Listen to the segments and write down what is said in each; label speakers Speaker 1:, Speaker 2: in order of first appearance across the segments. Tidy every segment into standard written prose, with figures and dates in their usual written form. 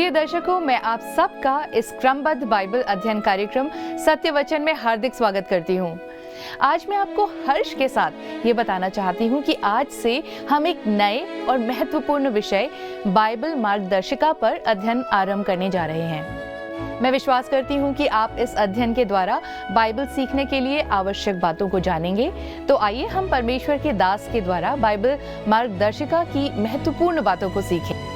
Speaker 1: प्रिय दर्शकों, मैं आप सबका इस क्रमबद्ध बाइबल अध्ययन कार्यक्रम सत्य वचन में हार्दिक स्वागत करती हूँ। आज मैं आपको हर्ष के साथ ये बताना चाहती हूँ कि आज से हम एक नए और महत्वपूर्ण विषय बाइबल मार्गदर्शिका पर अध्ययन आरंभ करने जा रहे हैं। मैं विश्वास करती हूँ कि आप इस अध्ययन के द्वारा बाइबल सीखने के लिए आवश्यक बातों को जानेंगे। तो आइए हम परमेश्वर के दास के द्वारा बाइबल मार्गदर्शिका की महत्वपूर्ण बातों को सीखें।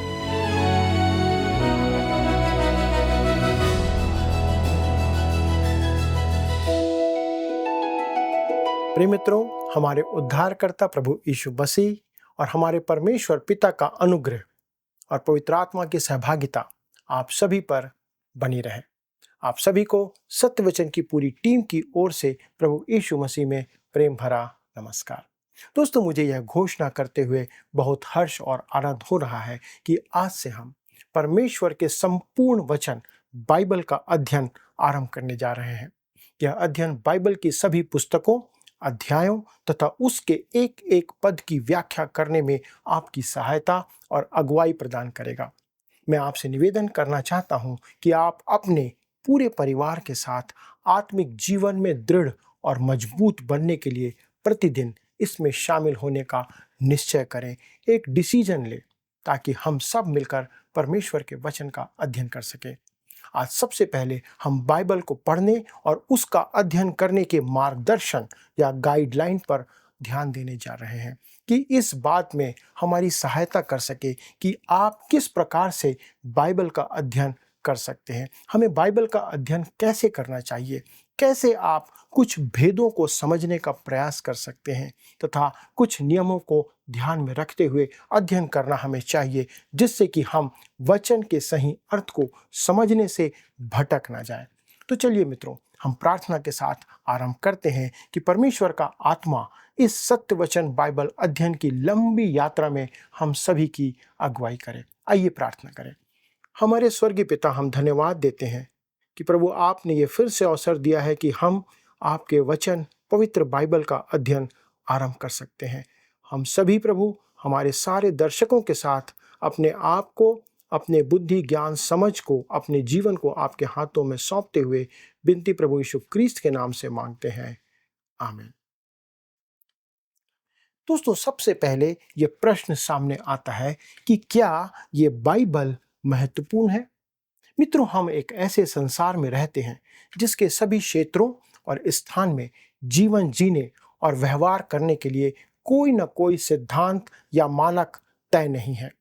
Speaker 2: प्रिय मित्रों, हमारे उद्धारकर्ता प्रभु यीशु मसीह और हमारे परमेश्वर पिता का अनुग्रह और पवित्र आत्मा की सहभागिता आप सभी पर बनी रहे। आप सभी को सत्य वचन की पूरी टीम की ओर से प्रभु यीशु मसीह में प्रेम भरा नमस्कार। दोस्तों, मुझे यह घोषणा करते हुए बहुत हर्ष और आनंद हो रहा है कि आज से हम परमेश्वर के संपूर्ण वचन बाइबल का अध्ययन आरंभ करने जा रहे हैं। यह अध्ययन बाइबल की सभी पुस्तकों, अध्यायों तथा उसके एक एक पद की व्याख्या करने में आपकी सहायता और अगुवाई प्रदान करेगा। मैं आपसे निवेदन करना चाहता हूं कि आप अपने पूरे परिवार के साथ आत्मिक जीवन में दृढ़ और मजबूत बनने के लिए प्रतिदिन इसमें शामिल होने का निश्चय करें, एक डिसीजन लें, ताकि हम सब मिलकर परमेश्वर के वचन का अध्ययन कर सकें। आज सबसे पहले हम बाइबल को पढ़ने और उसका अध्ययन करने के मार्गदर्शन या गाइडलाइन पर ध्यान देने जा रहे हैं कि इस बात में हमारी सहायता कर सके कि आप किस प्रकार से बाइबल का अध्ययन कर सकते हैं। हमें बाइबल का अध्ययन कैसे करना चाहिए, कैसे आप कुछ भेदों को समझने का प्रयास कर सकते हैं तथा कुछ नियमों को ध्यान में रखते हुए अध्ययन करना हमें चाहिए, जिससे कि हम वचन के सही अर्थ को समझने से भटक ना जाए। तो चलिए मित्रों, हम प्रार्थना के साथ आरंभ करते हैं कि परमेश्वर का आत्मा इस सत्य वचन बाइबल अध्ययन की लंबी यात्रा में हम सभी की अगुवाई करे। आइए प्रार्थना करें। हमारे स्वर्गीय पिता, हम धन्यवाद देते हैं कि प्रभु आपने ये फिर से अवसर दिया है कि हम आपके वचन पवित्र बाइबल का अध्ययन आरंभ कर सकते हैं। हम सभी प्रभु हमारे सारे दर्शकों के साथ अपने आप को, अपने बुद्धि, ज्ञान, समझ को, अपने जीवन को आपके हाथों में सौंपते हुए विनती प्रभु यीशु क्रिस्त के नाम से मांगते हैं, आमीन। दोस्तों, सबसे पहले ये प्रश्न सामने आता है कि क्या ये बाइबल महत्वपूर्ण है? मित्रों, हम एक ऐसे संसार में रहते हैं जिसके सभी क्षेत्रों और स्थान में जीवन जीने और व्यवहार करने के लिए कोई न कोई सिद्धांत या मानक तय नहीं है।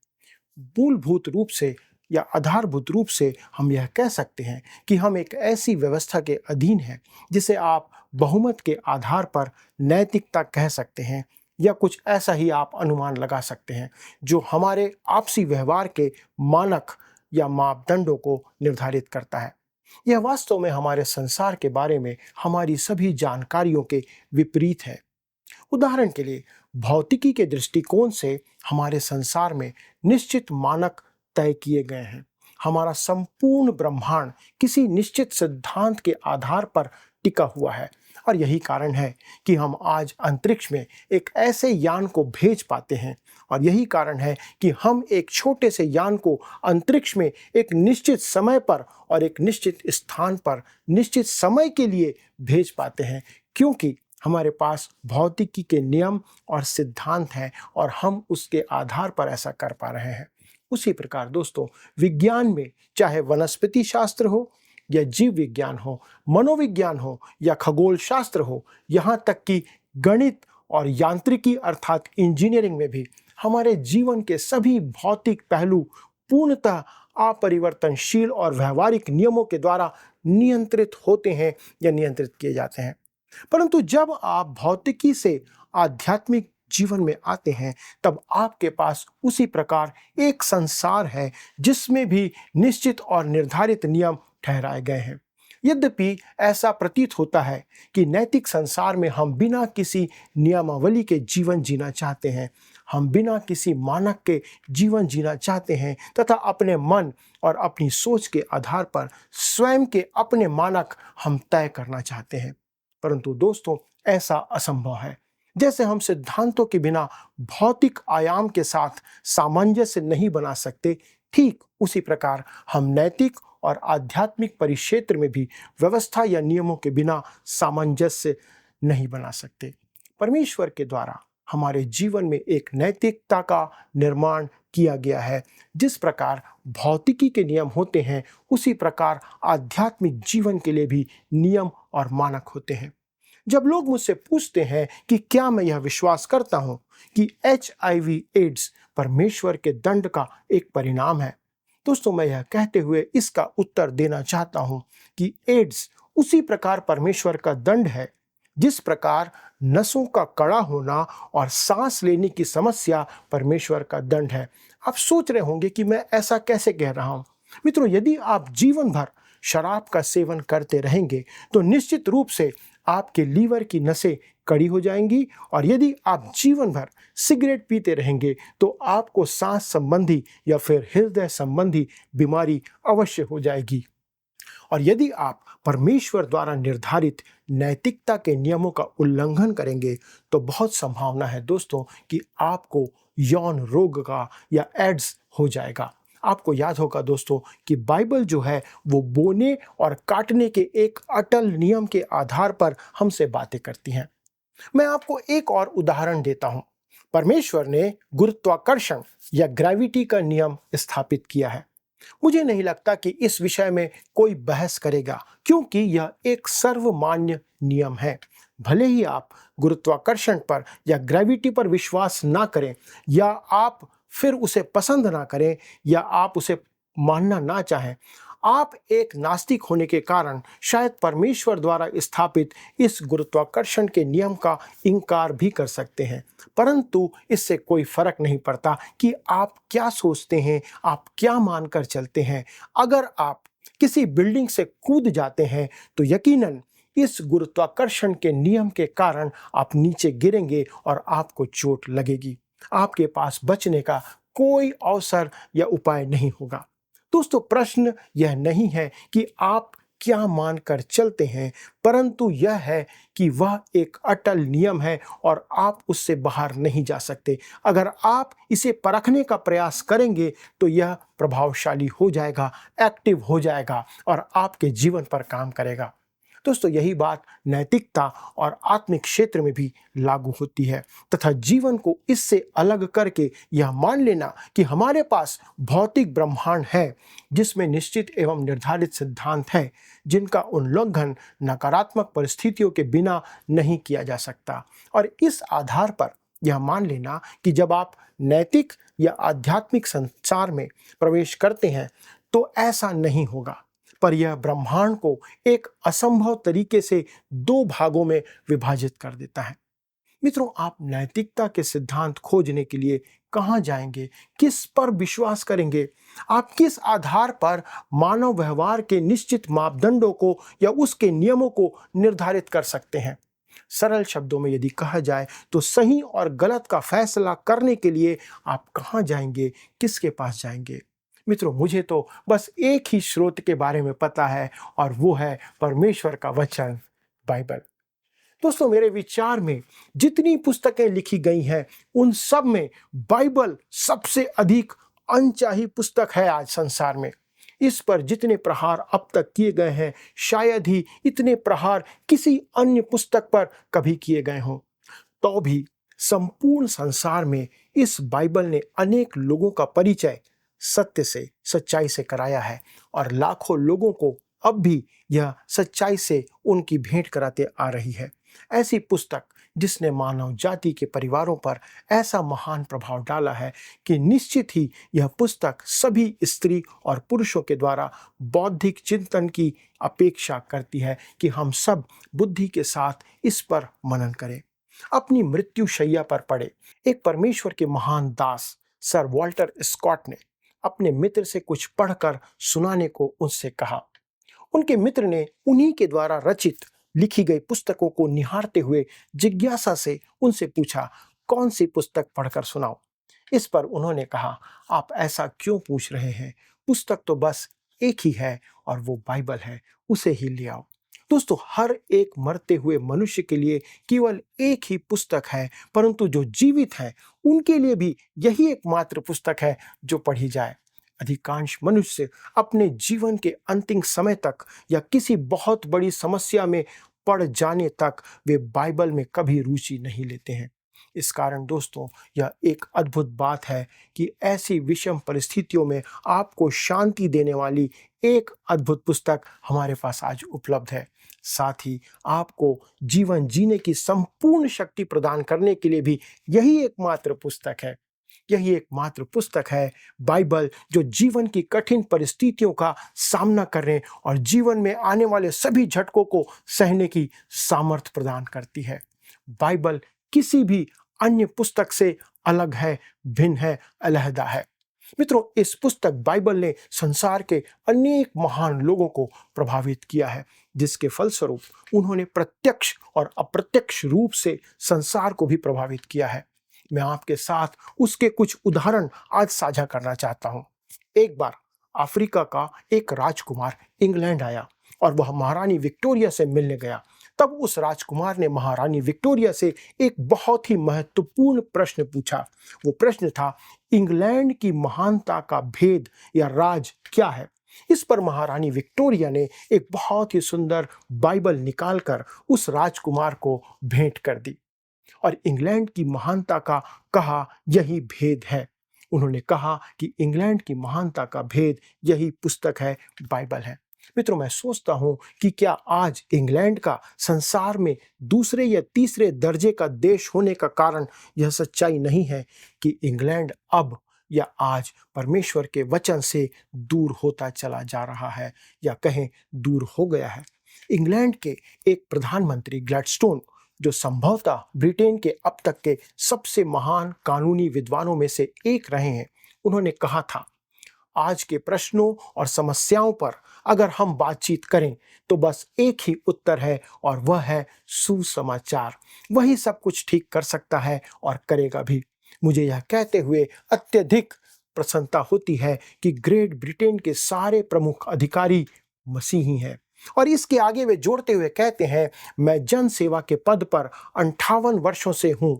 Speaker 2: मूलभूत रूप से या आधारभूत रूप से हम यह कह सकते हैं कि हम एक ऐसी व्यवस्था के अधीन हैं जिसे आप बहुमत के आधार पर नैतिकता कह सकते हैं, या कुछ ऐसा ही आप अनुमान लगा सकते हैं, जो हमारे आपसी व्यवहार के मानक या मापदंडों को निर्धारित करता है। यह वास्तव में हमारे संसार के बारे में हमारी सभी जानकारियों के विपरीत है। उदाहरण के लिए, भौतिकी के दृष्टिकोण से हमारे संसार में निश्चित मानक तय किए गए हैं। हमारा संपूर्ण ब्रह्मांड किसी निश्चित सिद्धांत के आधार पर टिका हुआ है, और यही कारण है कि हम आज अंतरिक्ष में एक ऐसे यान को भेज पाते हैं, और यही कारण है कि हम एक छोटे से यान को अंतरिक्ष में एक निश्चित समय पर और एक निश्चित स्थान पर निश्चित समय के लिए भेज पाते हैं, क्योंकि हमारे पास भौतिकी के नियम और सिद्धांत हैं और हम उसके आधार पर ऐसा कर पा रहे हैं। उसी प्रकार दोस्तों, विज्ञान में चाहे वनस्पति शास्त्र हो या जीव विज्ञान हो, मनोविज्ञान हो या खगोल शास्त्र हो, यहाँ तक कि गणित और यांत्रिकी अर्थात इंजीनियरिंग में भी हमारे जीवन के सभी भौतिक पहलू पूर्णतः अपरिवर्तनशील और व्यवहारिक नियमों के द्वारा नियंत्रित होते हैं या नियंत्रित किए जाते हैं। परंतु जब आप भौतिकी से आध्यात्मिक जीवन में आते हैं, तब आपके पास उसी प्रकार एक संसार है जिसमें भी निश्चित और निर्धारित नियम ठहराए गए हैं। यद्यपि ऐसा प्रतीत होता है कि नैतिक संसार में हम बिना किसी नियमावली के जीवन जीना चाहते हैं, हम बिना किसी मानक के जीवन जीना चाहते हैं तथा अपने मन और अपनी सोच के आधार पर स्वयं के अपने मानक हम तय करना चाहते हैं। परंतु दोस्तों, ऐसा असंभव है। जैसे हम सिद्धांतों के बिना भौतिक आयाम के साथ सामंजस्य नहीं बना सकते, ठीक उसी प्रकार हम नैतिक और आध्यात्मिक परिक्षेत्र में भी व्यवस्था या नियमों के बिना सामंजस्य नहीं बना सकते। परमेश्वर के द्वारा हमारे जीवन में एक नैतिकता का निर्माण किया गया है। जिस प्रकार भौतिकी के नियम होते हैं, उसी प्रकार आध्यात्मिक जीवन के लिए भी नियम और मानक होते हैं। जब लोग मुझसे पूछते हैं कि क्या मैं यह विश्वास करता हूं कि HIV एड्स परमेश्वर के दंड का एक परिणाम है, दोस्तों मैं यह कहते हुए इसका उत्तर देना चाहता हूं कि एड्स उसी प्रकार परमेश्वर का दंड है जिस प्रकार नसों का कड़ा होना और सांस लेने की समस्या परमेश्वर का दंड है। आप सोच रहे होंगे कि मैं ऐसा कैसे कह रहा हूं। मित्रों, यदि आप जीवन भर शराब का सेवन करते रहेंगे तो निश्चित रूप से आपके लीवर की नसें कड़ी हो जाएंगी, और यदि आप जीवन भर सिगरेट पीते रहेंगे तो आपको सांस संबंधी या फिर हृदय संबंधी बीमारी अवश्य हो जाएगी। और यदि आप परमेश्वर द्वारा निर्धारित नैतिकता के नियमों का उल्लंघन करेंगे तो बहुत संभावना है दोस्तों कि आपको यौन रोग का या एड्स हो जाएगा। आपको याद होगा दोस्तों कि बाइबल जो है वो बोने और काटने के एक अटल नियम के आधार पर हमसे बातें करती हैं। मैं आपको एक और उदाहरण देता हूं। परमेश्वर ने गुरुत्वाकर्षण या ग्रेविटी का नियम स्थापित किया है। मुझे नहीं लगता कि इस विषय में कोई बहस करेगा, क्योंकि यह एक सर्वमान्य नियम है। भले ही आप गुरुत्वाकर्षण पर या ग्रेविटी पर विश्वास ना करें, या आप फिर उसे पसंद ना करें, या आप उसे मानना ना चाहें, आप एक नास्तिक होने के कारण शायद परमेश्वर द्वारा स्थापित इस गुरुत्वाकर्षण के नियम का इनकार भी कर सकते हैं, परंतु इससे कोई फर्क नहीं पड़ता कि आप क्या सोचते हैं, आप क्या मानकर चलते हैं। अगर आप किसी बिल्डिंग से कूद जाते हैं तो यकीनन इस गुरुत्वाकर्षण के नियम के कारण आप नीचे गिरेंगे और आपको चोट लगेगी। आपके पास बचने का कोई अवसर या उपाय नहीं होगा। दोस्तों, प्रश्न यह नहीं है कि आप क्या मानकर चलते हैं, परंतु यह है कि वह एक अटल नियम है और आप उससे बाहर नहीं जा सकते। अगर आप इसे परखने का प्रयास करेंगे तो यह प्रभावशाली हो जाएगा, एक्टिव हो जाएगा और आपके जीवन पर काम करेगा। दोस्तों, यही बात नैतिकता और आत्मिक क्षेत्र में भी लागू होती है, तथा जीवन को इससे अलग करके यह मान लेना कि हमारे पास भौतिक ब्रह्मांड है जिसमें निश्चित एवं निर्धारित सिद्धांत हैं जिनका उल्लंघन नकारात्मक परिस्थितियों के बिना नहीं किया जा सकता। और इस आधार पर यह मान लेना कि जब आप नैतिक या आध्यात्मिक संसार में प्रवेश करते हैं तो ऐसा नहीं होगा, पर यह ब्रह्मांड को एक असंभव तरीके से दो भागों में विभाजित कर देता है। मित्रों, आप नैतिकता के सिद्धांत खोजने के लिए कहां जाएंगे? किस पर विश्वास करेंगे? आप किस आधार पर मानव व्यवहार के निश्चित मापदंडों को या उसके नियमों को निर्धारित कर सकते हैं? सरल शब्दों में यदि कहा जाए तो सही और गलत का फैसला करने के लिए आप कहां जाएंगे, किसके पास जाएंगे? मित्रों, मुझे तो बस एक ही स्रोत के बारे में पता है और वो है परमेश्वर का वचन, बाइबल। दोस्तों, मेरे विचार में जितनी पुस्तकें लिखी गई हैं उन सब में बाइबल सबसे अधिक अनचाही पुस्तक है आज संसार में। इस पर जितने प्रहार अब तक किए गए हैं, शायद ही इतने प्रहार किसी अन्य पुस्तक पर कभी किए गए हों। तो भी संपूर्ण संसार में इस बाइबल ने अनेक लोगों का परिचय सत्य से, सच्चाई से कराया है, और लाखों लोगों को अब भी यह सच्चाई से उनकी भेंट कराते आ रही है। ऐसी पुस्तक जिसने मानव जाति के परिवारों पर ऐसा महान प्रभाव डाला है कि निश्चित ही यह पुस्तक सभी स्त्री और पुरुषों के द्वारा बौद्धिक चिंतन की अपेक्षा करती है कि हम सब बुद्धि के साथ इस पर मनन करें। अपनी मृत्यु शैया पर पड़े एक परमेश्वर के महान दास सर वॉल्टर स्कॉट ने अपने मित्र से कुछ पढ़कर सुनाने को उनसे कहा। उनके मित्र ने उन्हीं के द्वारा रचित लिखी गई पुस्तकों को निहारते हुए जिज्ञासा से उनसे पूछा, कौन सी पुस्तक पढ़कर सुनाओ? इस पर उन्होंने कहा, आप ऐसा क्यों पूछ रहे हैं? पुस्तक तो बस एक ही है और वो बाइबल है, उसे ही ले आओ। दोस्तों, हर एक मरते हुए मनुष्य के लिए केवल एक ही पुस्तक है, परंतु जो जीवित है उनके लिए भी यही एकमात्र पुस्तक है जो पढ़ी जाए। अधिकांश मनुष्य अपने जीवन के अंतिम समय तक या किसी बहुत बड़ी समस्या में पड़ जाने तक वे बाइबल में कभी रुचि नहीं लेते हैं। इस कारण दोस्तों, यह एक अद्भुत बात है कि ऐसी विषम परिस्थितियों में आपको शांति देने वाली एक अद्भुत पुस्तक हमारे पास आज उपलब्ध है। साथ ही आपको जीवन जीने की संपूर्ण शक्ति प्रदान करने के लिए भी यही एकमात्र पुस्तक है। यही एकमात्र पुस्तक है बाइबल, जो जीवन की कठिन परिस्थितियों का सामना करने और जीवन में आने वाले सभी झटकों को सहने की सामर्थ्य प्रदान करती है। बाइबल किसी भी अन्य पुस्तक से अलग है, भिन्न है, अलहदा है। मित्रों, इस पुस्तक बाइबल ने संसार के अनेक महान लोगों को प्रभावित किया है, जिसके फलस्वरूप उन्होंने प्रत्यक्ष और अप्रत्यक्ष रूप से संसार को भी प्रभावित किया है। मैं आपके साथ उसके कुछ उदाहरण आज साझा करना चाहता हूं। एक बार अफ्रीका का एक राजकुमार इंग्लैंड आया और वह महारानी विक्टोरिया से मिलने गया। तब उस राजकुमार ने महारानी विक्टोरिया से एक बहुत ही महत्वपूर्ण प्रश्न पूछा। वो प्रश्न था, इंग्लैंड की महानता का भेद या राज क्या है? इस पर महारानी विक्टोरिया ने एक बहुत ही सुंदर बाइबल निकालकर उस राजकुमार को भेंट कर दी और इंग्लैंड की महानता का कहा यही भेद है। उन्होंने कहा कि इंग्लैंड की महानता का भेद यही पुस्तक है, बाइबल है। मित्रों, मैं सोचता हूं कि क्या आज इंग्लैंड का संसार में दूसरे या तीसरे दर्जे का देश होने का कारण यह सच्चाई नहीं है कि इंग्लैंड अब या आज परमेश्वर के वचन से दूर होता चला जा रहा है, या कहें दूर हो गया है। इंग्लैंड के एक प्रधानमंत्री ग्लैडस्टोन, जो संभवतः ब्रिटेन के अब तक के सबसे महान कानूनी विद्वानों में से एक रहे हैं, उन्होंने कहा था, आज के प्रश्नों और समस्याओं पर अगर हम बातचीत करें तो बस एक ही उत्तर है, और वह है सुसमाचार। वही सब कुछ ठीक कर सकता है और करेगा भी। मुझे यह कहते हुए अत्यधिक प्रसन्नता होती है कि ग्रेट ब्रिटेन के सारे प्रमुख अधिकारी मसीही हैं। और इसके आगे वे जोड़ते हुए कहते हैं, मैं जन सेवा के पद पर 58 वर्षों से हूं।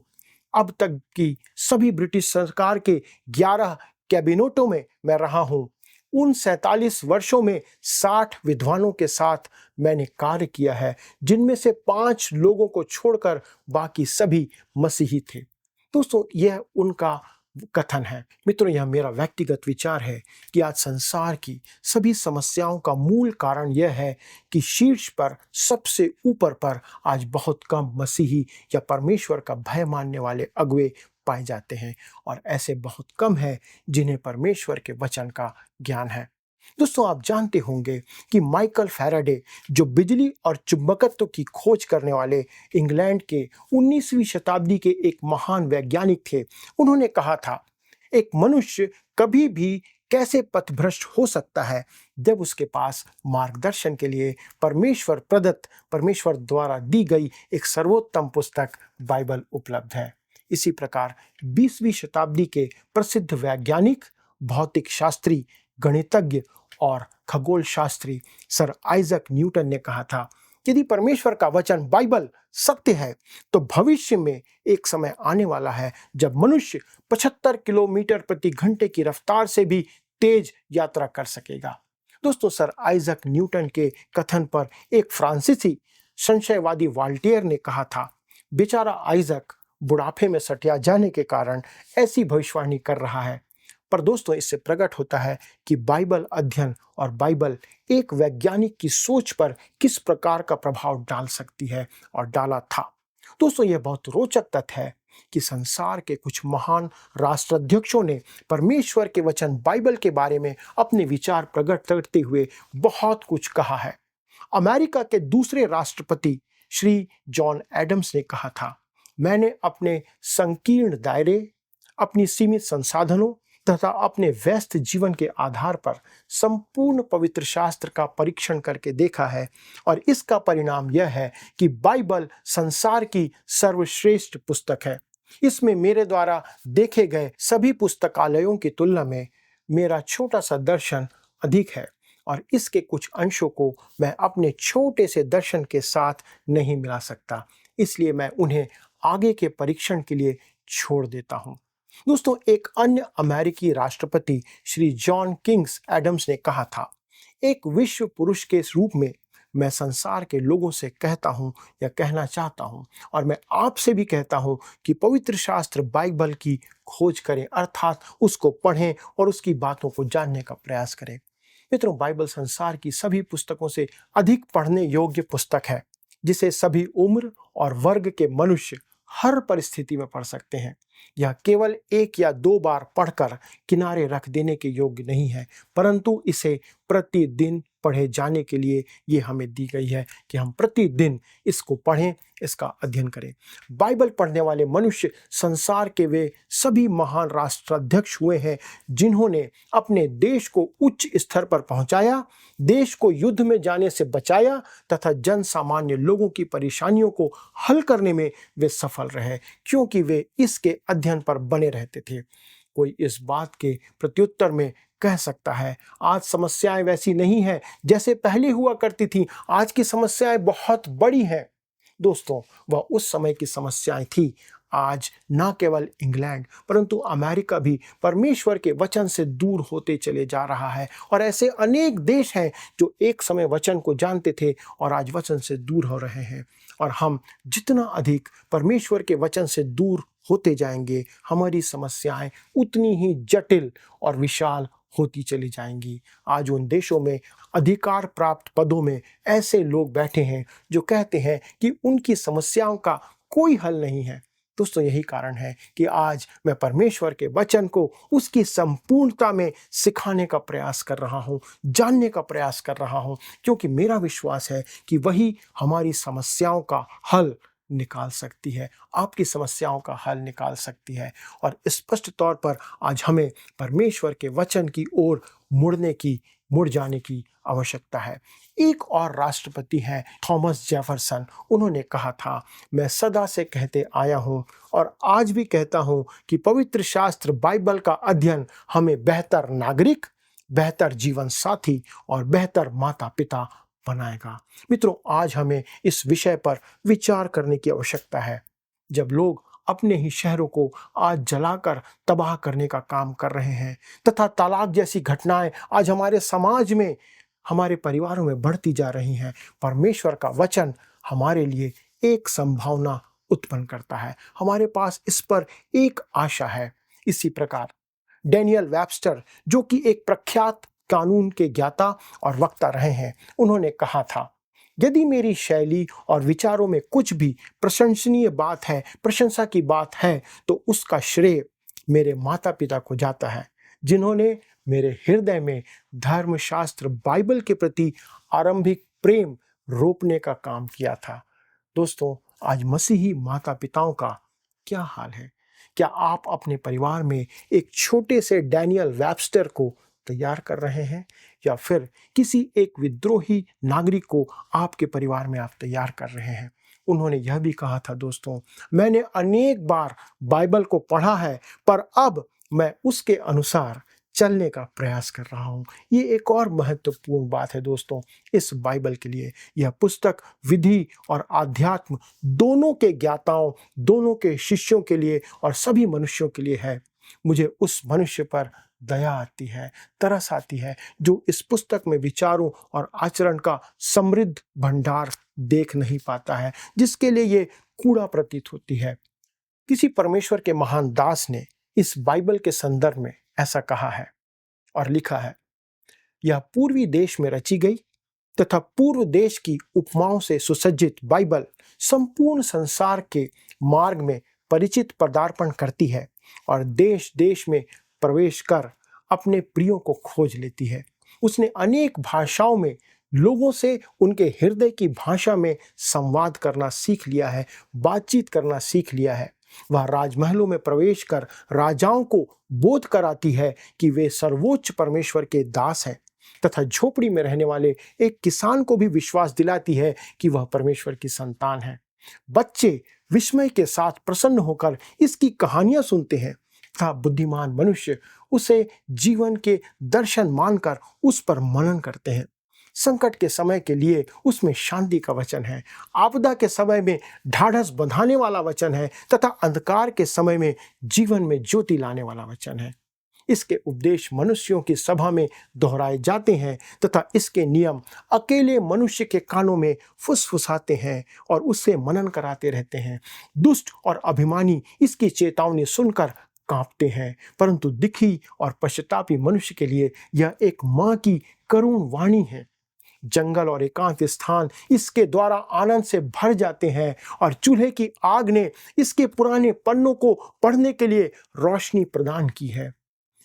Speaker 2: अब तक की सभी ब्रिटिश सरकार के 11 कैबिनेटों में मैं रहा हूं। उन 47 वर्षों में 60 विद्वानों के साथ मैंने कार्य किया है, जिनमें से 5 लोगों को छोड़कर बाकी सभी मसीही थे। दोस्तों, यह उनका कथन है। मित्रों, यह मेरा व्यक्तिगत विचार है कि आज संसार की सभी समस्याओं का मूल कारण यह है कि शीर्ष पर, सबसे ऊपर पर आज बहुत कम मसीही या परमेश्वर का भय मानने वाले अगुवे पाए जाते हैं, और ऐसे बहुत कम हैं जिन्हें परमेश्वर के वचन का ज्ञान है। दोस्तों, आप जानते होंगे कि माइकल फैराडे, जो बिजली और चुंबकत्व की खोज करने वाले इंग्लैंड के 19वीं शताब्दी के एक महान वैज्ञानिक थे, उन्होंने कहा था, एक मनुष्य कभी भी कैसे पथभ्रष्ट हो सकता है जब उसके पास मार्गदर्शन के लिए परमेश्वर प्रदत्त, परमेश्वर द्वारा दी गई एक सर्वोत्तम पुस्तक बाइबल उपलब्ध है। इसी प्रकार 20वीं शताब्दी के प्रसिद्ध वैज्ञानिक, भौतिक शास्त्री, गणितज्ञ और खगोल शास्त्री सर आइजक न्यूटन ने कहा था, यदि परमेश्वर का वचन बाइबल सत्य है तो भविष्य में एक समय आने वाला है जब मनुष्य 75 किलोमीटर प्रति घंटे की रफ्तार से भी तेज यात्रा कर सकेगा। दोस्तों, सर आइजक न्यूटन के कथन पर एक फ्रांसीसी संशयवादी वाल्टियर ने कहा था, बेचारा आइजक बुढ़ापे में सटिया जाने के कारण ऐसी भविष्यवाणी कर रहा है। पर दोस्तों, इससे प्रकट होता है कि बाइबल अध्ययन और बाइबल एक वैज्ञानिक की सोच पर किस प्रकार का प्रभाव डाल सकती है, और डाला था। दोस्तों, यह बहुत रोचक तथ्य है कि संसार के कुछ महान राष्ट्राध्यक्षों ने परमेश्वर के वचन बाइबल के बारे में अपने विचार प्रकट करते हुए बहुत कुछ कहा है। अमेरिका के दूसरे राष्ट्रपति श्री जॉन एडम्स ने कहा था, मैंने अपने संकीर्ण दायरे, अपनी सीमित संसाधनों तथा अपने व्यस्त जीवन के आधार पर संपूर्ण पवित्र शास्त्र का परीक्षण करके देखा है, और इसका परिणाम यह है कि बाइबल संसार की सर्वश्रेष्ठ पुस्तक है। इसमें मेरे द्वारा देखे गए सभी पुस्तकालयों की तुलना में मेरा छोटा सा दर्शन अधिक है, और इसके कुछ अंशों को मैं अपने छोटे से दर्शन के साथ नहीं मिला सकता, इसलिए मैं उन्हें आगे के परीक्षण के लिए छोड़ देता हूं। दोस्तों, एक अन्य अमेरिकी राष्ट्रपति श्री जॉन किंग्स एडम्स ने कहा था, एक विश्व पुरुष के रूप में मैं संसार के लोगों से कहता हूं या कहना चाहता हूं, और मैं आपसे भी कहता हूं कि पवित्र शास्त्र बाइबल की खोज करें, अर्थात उसको पढ़ें और उसकी बातों को जानने का प्रयास करें। मित्रों, बाइबल संसार की सभी पुस्तकों से अधिक पढ़ने योग्य पुस्तक है, जिसे सभी उम्र और वर्ग के मनुष्य हर परिस्थिति में पढ़ सकते हैं। यह केवल 1 या 2 बार पढ़कर किनारे रख देने के योग्य नहीं है, परंतु इसे प्रतिदिन पढ़े जाने के लिए ये हमें दी गई है कि हम प्रतिदिन इसको पढ़ें, इसका अध्ययन करें। बाइबल पढ़ने वाले मनुष्य संसार के वे सभी महान राष्ट्राध्यक्ष हुए हैं जिन्होंने अपने देश को उच्च स्तर पर पहुंचाया, देश को युद्ध में जाने से बचाया तथा जन सामान्य लोगों की परेशानियों को हल करने में वे सफल रहे, क्योंकि वे इसके अध्ययन पर बने रहते थे। कोई इस बात के प्रत्युत्तर में कह सकता है, आज समस्याएं वैसी नहीं हैं जैसे पहले हुआ करती थीं, आज की समस्याएं बहुत बड़ी हैं। दोस्तों, वह उस समय की समस्याएं थी। आज न केवल इंग्लैंड परंतु अमेरिका भी परमेश्वर के वचन से दूर होते चले जा रहा है, और ऐसे अनेक देश हैं जो एक समय वचन को जानते थे और आज वचन से दूर हो रहे हैं। और हम जितना अधिक परमेश्वर के वचन से दूर होते जाएंगे, हमारी समस्याएं उतनी ही जटिल और विशाल होती चली जाएंगी। आज उन देशों में अधिकार प्राप्त पदों में ऐसे लोग बैठे हैं जो कहते हैं कि उनकी समस्याओं का कोई हल नहीं है। दोस्तों, यही कारण है कि आज मैं परमेश्वर के वचन को उसकी संपूर्णता में सिखाने का प्रयास कर रहा हूँ, जानने का प्रयास कर रहा हूँ, क्योंकि मेरा विश्वास है कि वही हमारी समस्याओं का हल निकाल सकती है, आपकी समस्याओं का हल निकाल सकती है। और स्पष्ट तौर पर आज हमें परमेश्वर के वचन की ओर मुड़ जाने की आवश्यकता है। एक और राष्ट्रपति हैं थॉमस जेफरसन। उन्होंने कहा था, मैं सदा से कहते आया हूं और आज भी कहता हूं कि पवित्र शास्त्र बाइबल का अध्ययन हमें बेहतर नागरिक, बेहतर जीवन साथी और बेहतर माता पिता बनाएगा। मित्रों, आज हमें इस विषय पर विचार करने की आवश्यकता है। जब लोग अपने ही शहरों को आज जलाकर तबाह करने का काम कर रहे हैं तथा तलाक जैसी घटनाएं आज हमारे समाज में, हमारे परिवारों में बढ़ती जा रही हैं, परमेश्वर का वचन हमारे लिए एक संभावना उत्पन्न करता है। हमारे पास इस पर एक आशा है। इसी प्रकार डैनियल वेबस्टर, जो कि एक प्रख्यात कानून के ज्ञाता और वक्ता रहे हैं, उन्होंने कहा था, यदि मेरी शैली और विचारों में कुछ भी प्रशंसनीय बात है, प्रशंसा की बात है, तो उसका श्रेय मेरे माता पिता को जाता है, जिन्होंने मेरे हृदय में धर्मशास्त्र बाइबल के प्रति आरंभिक प्रेम रोपने का काम किया था। दोस्तों, आज मसीही माता पिताओं का क्या हाल है? क्या आप अपने परिवार में एक छोटे से डैनियल वेबस्टर को तैयार कर रहे हैं, या फिर किसी एक विद्रोही नागरिक को आपके परिवार में आप तैयार कर रहे हैं? उन्होंने यह भी कहा था, दोस्तों, मैंने अनेक बार बाइबल को पढ़ा है, पर अब मैं उसके अनुसार चलने का प्रयास कर रहा हूँ। ये एक और महत्वपूर्ण बात है दोस्तों इस बाइबल के लिए। यह पुस्तक विधि और आध्यात्म दोनों के ज्ञाताओं, दोनों के शिष्यों के लिए और सभी मनुष्यों के लिए है। मुझे उस मनुष्य पर दया आती है, तरस आती है, जो इस पुस्तक में विचारों और आचरण का समृद्ध भंडार देख नहीं पाता है, जिसके लिए ये कूड़ा प्रतीत होती है। किसी परमेश्वर के महान दास ने इस बाइबल के संदर्भ में ऐसा कहा है और लिखा है, यह पूर्वी देश में रची गई तथा पूर्व देश की उपमाओं से सुसज्जित बाइबल संपूर्ण संसार के मार्ग में परिचित पदार्पण करती है और देश देश में प्रवेश कर अपने प्रियों को खोज लेती है। उसने अनेक भाषाओं में लोगों से उनके हृदय की भाषा में संवाद करना सीख लिया है, बातचीत करना सीख लिया है। वह राजमहलों में प्रवेश कर राजाओं को बोध कराती है कि वे सर्वोच्च परमेश्वर के दास हैं, तथा झोपड़ी में रहने वाले एक किसान को भी विश्वास दिलाती है कि वह परमेश्वर की संतान है। बच्चे विस्मय के साथ प्रसन्न होकर इसकी कहानियां सुनते हैं तथा बुद्धिमान मनुष्य उसे जीवन के दर्शन मानकर उस पर मनन करते हैं। संकट के समय के लिए उसमें शांति का वचन है, आपदा के समय में ढाढ़स बंधाने वाला वचन है तथा अंधकार के समय में जीवन में ज्योति लाने वाला वचन है। इसके उपदेश मनुष्यों की सभा में दोहराए जाते हैं तथा इसके नियम अकेले मनुष्य के कानों में फुसफुसाते हैं और उससे मनन कराते रहते हैं। दुष्ट और अभिमानी इसकी चेतावनी सुनकर कांपते हैं, परंतु दुखी और पश्चातापी मनुष्य के लिए यह एक मां की करुण वाणी है। जंगल और एकांत स्थान इसके द्वारा आनंद से भर जाते हैं और चूल्हे की आग ने इसके पुराने पन्नों को पढ़ने के लिए रोशनी प्रदान की है।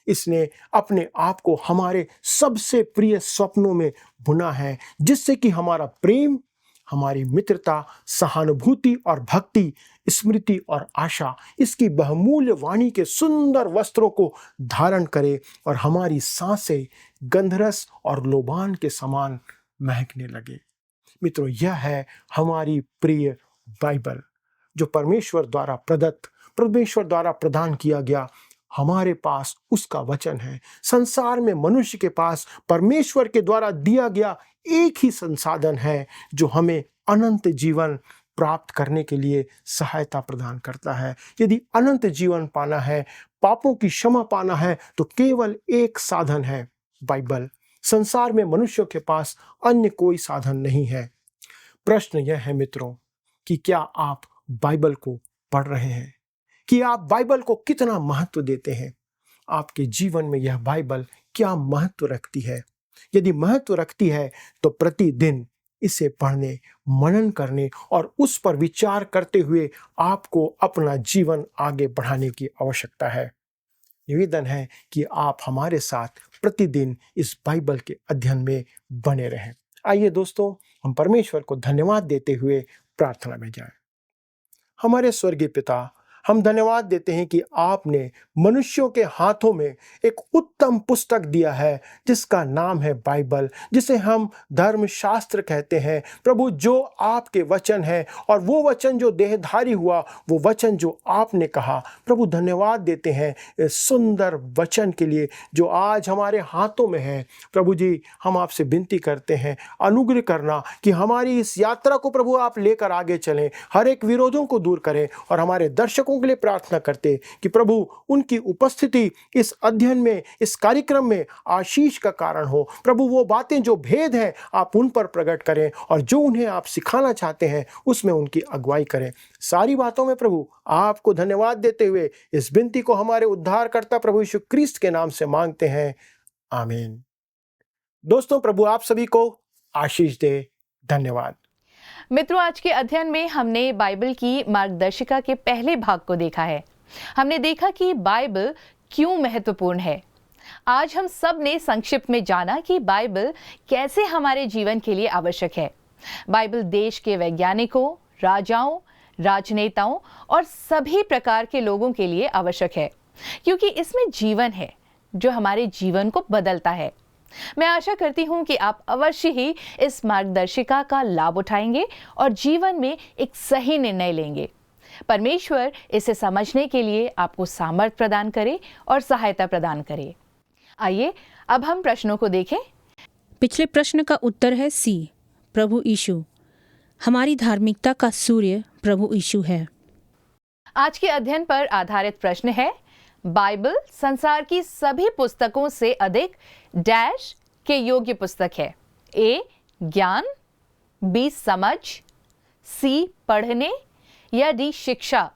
Speaker 2: इसने अपने आप को हमारे सबसे प्रिय स्वप्नों में बुना है, जिससे कि हमारा प्रेम, हमारी मित्रता, सहानुभूति और भक्ति, स्मृति और आशा इसकी बहुमूल्य वाणी के सुंदर वस्त्रों को धारण करे और हमारी सांसें गंधरस और लोबान के समान महकने लगे। मित्रों, यह है हमारी प्रिय बाइबल, जो परमेश्वर द्वारा प्रदान किया गया हमारे पास उसका वचन है। संसार में मनुष्य के पास परमेश्वर के द्वारा दिया गया एक ही संसाधन है जो हमें अनंत जीवन प्राप्त करने के लिए सहायता प्रदान करता है। यदि अनंत जीवन पाना है, पापों की क्षमा पाना है, तो केवल एक साधन है, बाइबल। संसार में मनुष्यों के पास अन्य कोई साधन नहीं है। प्रश्न यह है मित्रों कि क्या आप बाइबल को पढ़ रहे हैं, कि आप बाइबल को कितना महत्व देते हैं? आपके जीवन में यह बाइबल क्या महत्व रखती है? यदि महत्व रखती है तो प्रतिदिन इसे पढ़ने, मनन करने और उस पर विचार करते हुए आपको अपना जीवन आगे बढ़ाने की आवश्यकता है। निवेदन है कि आप हमारे साथ प्रतिदिन इस बाइबल के अध्ययन में बने रहें। आइए दोस्तों, हम परमेश्वर को धन्यवाद देते हुए प्रार्थना में जाएं। हमारे स्वर्गीय पिता, हम धन्यवाद देते हैं कि आपने मनुष्यों के हाथों में एक उत्तम पुस्तक दिया है जिसका नाम है बाइबल, जिसे हम धर्मशास्त्र कहते हैं। प्रभु, जो आपके वचन है और वो वचन जो देहधारी हुआ, वो वचन जो आपने कहा, प्रभु धन्यवाद देते हैं इस सुंदर वचन के लिए जो आज हमारे हाथों में है। प्रभु जी, हम आपसे विनती करते हैं, अनुग्रह करना कि हमारी इस यात्रा को प्रभु आप लेकर आगे चलें, हर एक विरोधों को दूर करें और हमारे दर्शकों के लिए प्रार्थना करते कि प्रभु उनकी उपस्थिति इस अध्ययन में, इस कार्यक्रम में आशीष का कारण हो। प्रभु, वो बातें जो भेद हैं आप उन पर प्रकट करें और जो उन्हें आप सिखाना चाहते हैं उसमें उनकी अगुवाई करें। सारी बातों में प्रभु आपको धन्यवाद देते हुए इस विनती को हमारे उद्धारकर्ता प्रभु यीशु क्रिस्त के नाम से मांगते हैं, आमीन। दोस्तों, प्रभु आप सभी को आशीष दे। धन्यवाद।
Speaker 1: मित्रों, आज के अध्ययन में हमने बाइबल की मार्गदर्शिका के पहले भाग को देखा है। हमने देखा कि बाइबल क्यों महत्वपूर्ण है। आज हम सब ने संक्षिप्त में जाना कि बाइबल कैसे हमारे जीवन के लिए आवश्यक है। बाइबल देश के वैज्ञानिकों, राजाओं, राजनेताओं और सभी प्रकार के लोगों के लिए आवश्यक है, क्योंकि इसमें जीवन है जो हमारे जीवन को बदलता है। मैं आशा करती हूं कि आप अवश्य ही इस मार्गदर्शिका का लाभ उठाएंगे और जीवन में एक सही निर्णय लेंगे। परमेश्वर इसे समझने के लिए आपको सामर्थ प्रदान करे और सहायता प्रदान करे। आइए अब हम प्रश्नों को देखें।
Speaker 3: पिछले प्रश्न का उत्तर है सी, प्रभु यीशु। हमारी धार्मिकता का सूर्य प्रभु यीशु है।
Speaker 1: आज के अध्ययन पर आधारित प्रश्न है, बाइबल संसार की सभी पुस्तकों से अधिक डैश के योग्य पुस्तक है? ए ज्ञान, बी समझ, सी पढ़ने या डी शिक्षा?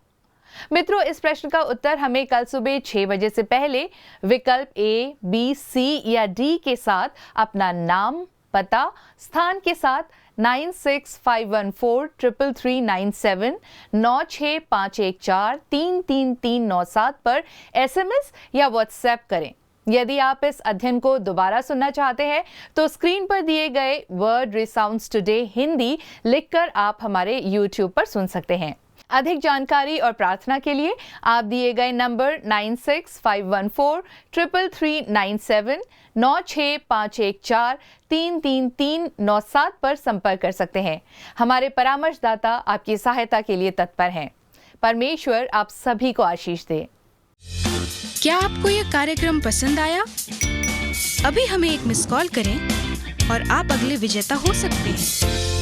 Speaker 1: मित्रों, इस प्रश्न का उत्तर हमें कल सुबह 6 बजे से पहले विकल्प ए, बी, सी या डी के साथ अपना नाम, पता, स्थान के साथ 9651433397 96514333397 पर SMS या WhatsApp करें। यदि आप इस अध्ययन को दोबारा सुनना चाहते हैं तो स्क्रीन पर दिए गए वर्ड रिसाउंड्स टुडे हिंदी लिखकर आप हमारे YouTube पर सुन सकते हैं। अधिक जानकारी और प्रार्थना के लिए आप दिए गए नंबर 9651433397 96514333397 पर संपर्क कर सकते हैं। हमारे परामर्शदाता आपकी सहायता के लिए तत्पर हैं। परमेश्वर आप सभी को आशीष दे।
Speaker 4: क्या आपको यह कार्यक्रम पसंद आया? अभी हमें एक मिस कॉल करें और आप अगले विजेता हो सकते हैं।